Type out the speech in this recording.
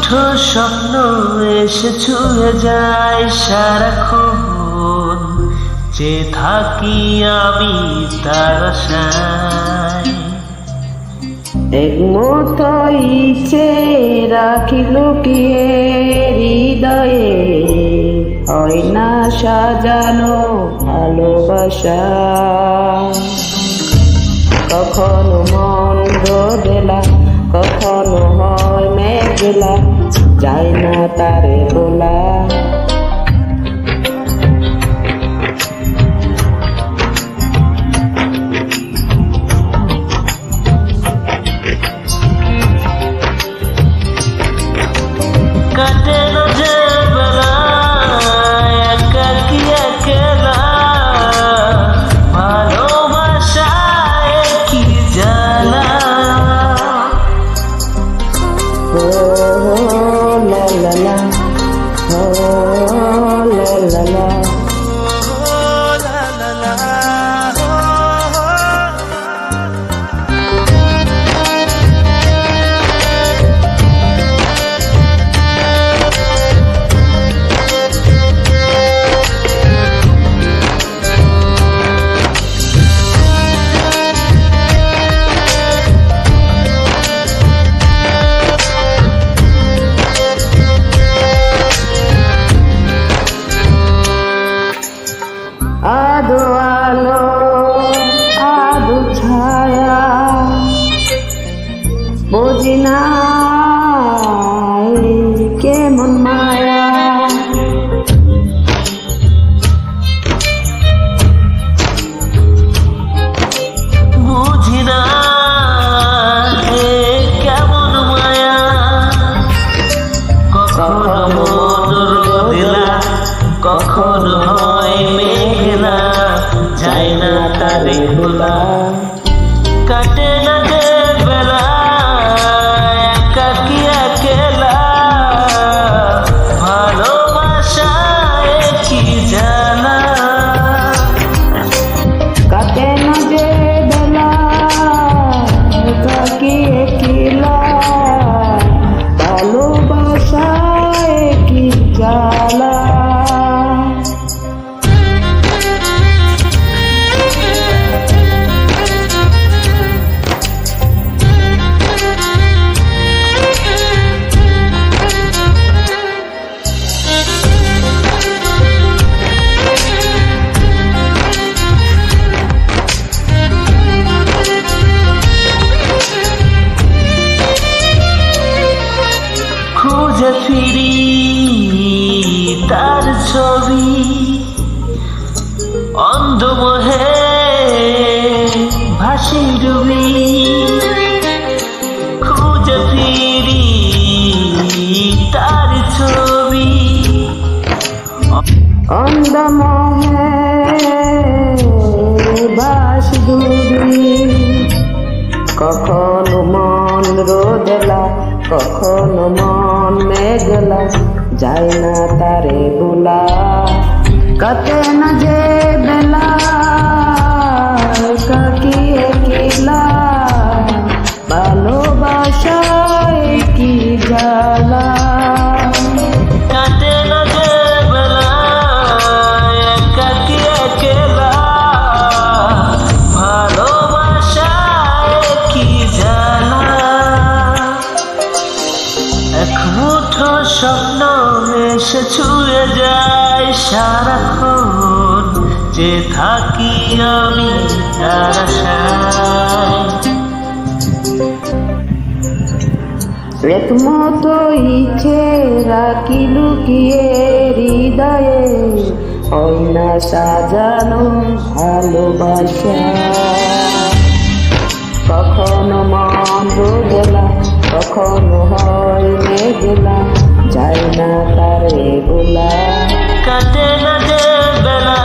মুঠো স্বপ্ন এসে ছুঁয়ে যায় সারাক্ষণ, যে থাকি আমি তার আশায়। একমতো ইচ্ছে রাখি লুকিয়ে হৃদয়ে, হয় না সাজানো ভালোবাসা। কখনো মন রোদেলা, কখনো হয় মেঘলা, যায় না তারে বলা। কাটে না যে বেলা একাকী একলা, ভালোবাসায় কি জ্বালা। ও লা লা লা, ও লা লা লা। আদো আলো আদো ছায়া, বুঝি না কেমন মায়া। বুঝি না এ কেমন মায়া, কখনো মন রোদেলা, কখনো হয় মেঘলা, যায় না তারে ভোলা। কাটে না যে বেলা একাকী একলা, ভালোবাসায় কি জ্বালা। কাটে না যে বেলা একাকী একলা, ভালোবাসায় কি জ্বালা। খুঁজে ফিরি তার ছবি, অন্ধমোহে ভাসি ডুবি। খুঁজে ফিরি তার ছবি, অন্ধমোহে বাসি ডুবি। কখনো মন রোদেলা, কখনো মন মেঘলা, যায় না তারে ভোলা। কাটে না যে বেলা একাকী একলা, ভালোবাসায় কি জ্বালা। কাটে না যে বেলা একাকী একলা, ভালোবাসায় কি জ্বালা। এক মুঠো স্বপ্ন এসে ছুঁয়ে যায় সারাক্ষণ, যে থাকি আমি তার আশায়। একমতো ইচ্ছে রাখি লুকিয়ে হৃদয়ে, হয় না সাজানো ভালোবাসা। কখনো মন রোদেলা, কখনো হয় মেঘলা, যায় না তারে ভোলা। কাটে না যে বেলা